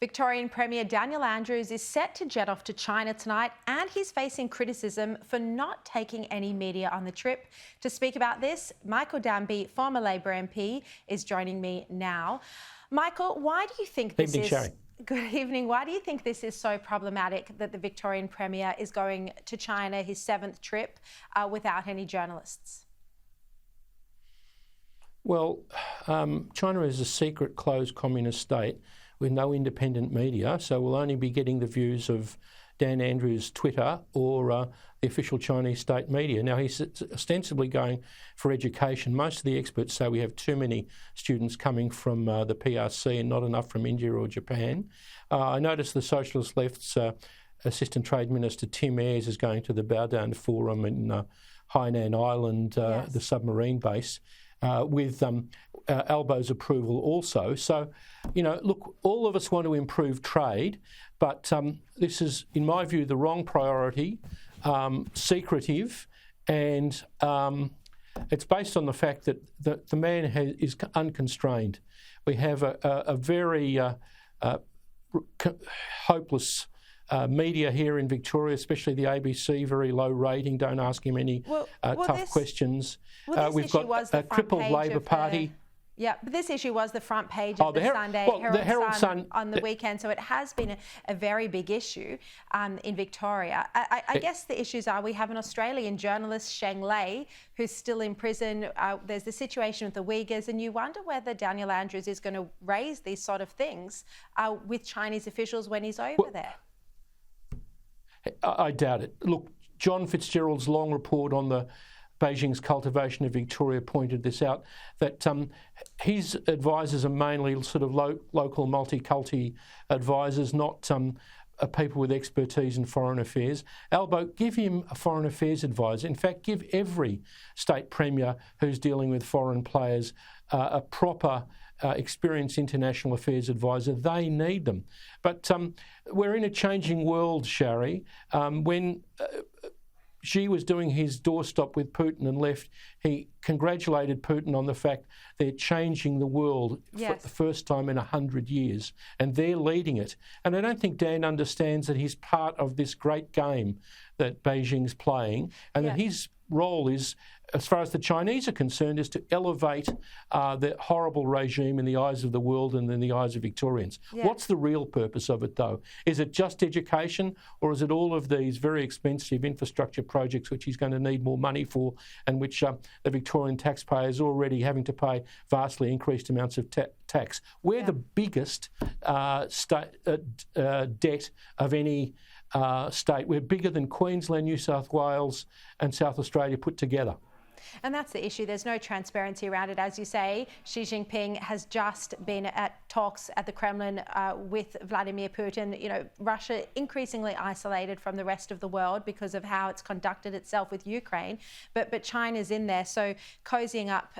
Victorian Premier Dan Andrews is set to jet off to China tonight, and he's facing criticism for not taking any media on the trip. To speak about this, Michael Danby, former Labor MP, is joining me now. Michael, why do you think this is... Sharri. Good evening. Why do you think this is so problematic that the Victorian Premier is going to China, his 7th trip, without any journalists? Well, China is a secret, closed communist state with no independent media, so we'll only be getting the views of Dan Andrews' Twitter or the official Chinese state media. Now, he's ostensibly going for education. Most of the experts say we have too many students coming from the PRC and not enough from India or Japan. I noticed the Socialist Left's Assistant Trade Minister Tim Ayres is going to the Bao'dan Forum in Hainan Island, the submarine base, with Albo's approval also. So, you know, look, all of us want to improve trade, but this is, in my view, the wrong priority, secretive, and it's based on the fact that the man is unconstrained. We have a very hopeless media here in Victoria, especially the ABC, very low rating, don't ask him any tough questions. We've got a crippled Labor Party. Yeah, but this issue was the front page of the Sunday Herald Sun on the weekend, so it has been a very big issue in Victoria. I guess the issues are we have an Australian journalist, Sheng Lei, who's still in prison. There's the situation with the Uyghurs, and you wonder whether Dan Andrews is going to raise these sort of things with Chinese officials when he's over there. I doubt it. Look, John Fitzgerald's long report on the Beijing's cultivation of Victoria pointed this out, that his advisors are mainly sort of local multi-culti advisors, not people with expertise in foreign affairs. Albo, give him a foreign affairs advisor. In fact, give every state premier who's dealing with foreign players a proper experienced international affairs advisor. They need them. But we're in a changing world, Sharri. When Xi was doing his doorstop with Putin and left, he congratulated Putin on the fact they're changing the world for the first time in 100 years, and they're leading it. And I don't think Dan understands that he's part of this great game that Beijing's playing, and that his role is, as far as the Chinese are concerned, is to elevate the horrible regime in the eyes of the world and in the eyes of Victorians. What's the real purpose of it, though? Is it just education, or is it all of these very expensive infrastructure projects which he's going to need more money for, and which the Victorian taxpayer is already having to pay vastly increased amounts of tax? We're the biggest debt of any state. We're bigger than Queensland, New South Wales and South Australia put together. And that's the issue. There's no transparency around it. As you say, Xi Jinping has just been at talks at the Kremlin with Vladimir Putin. You know, Russia increasingly isolated from the rest of the world because of how it's conducted itself with Ukraine. But China's in there. So cozying up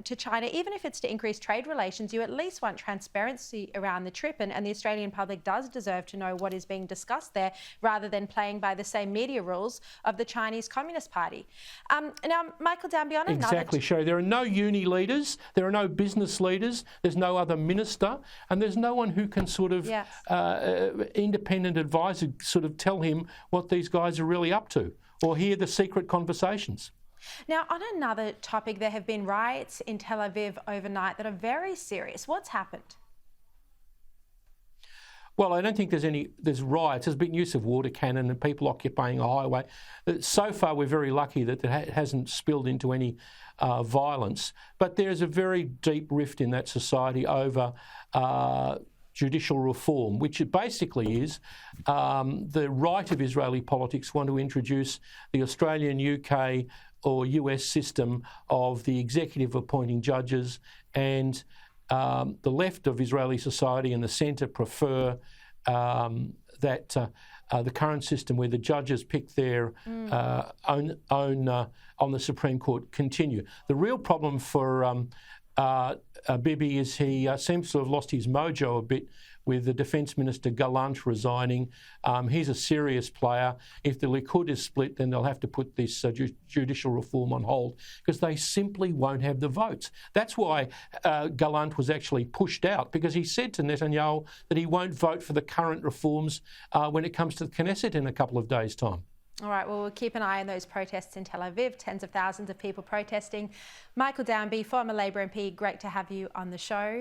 to China, even if it's to increase trade relations, you at least want transparency around the trip. And the Australian public does deserve to know what is being discussed there, rather than playing by the same media rules of the Chinese Communist Party. Now, Michael Danby, on exactly, Sharri. There are no uni leaders, there are no business leaders, there's no other minister, and there's no one who can sort of independent advisor sort of tell him what these guys are really up to, or hear the secret conversations. Now, on another topic, there have been riots in Tel Aviv overnight that are very serious. What's happened? Well, I don't think there's riots. There's been use of water cannon and people occupying a highway. So far, we're very lucky that it hasn't spilled into any violence. But there's a very deep rift in that society over judicial reform, which it basically is the right of Israeli politics want to introduce the Australian, UK or US system of the executive appointing judges, and the left of Israeli society and the centre prefer that the current system where the judges pick their own on the Supreme Court continue. The real problem for Bibi is he seems to have lost his mojo a bit with the Defence Minister Gallant resigning. He's a serious player. If the Likud is split, then they'll have to put this judicial reform on hold because they simply won't have the votes. That's why Gallant was actually pushed out, because he said to Netanyahu that he won't vote for the current reforms when it comes to the Knesset in a couple of days' time. All right, well, we'll keep an eye on those protests in Tel Aviv, tens of thousands of people protesting. Michael Danby, former Labor MP, great to have you on the show.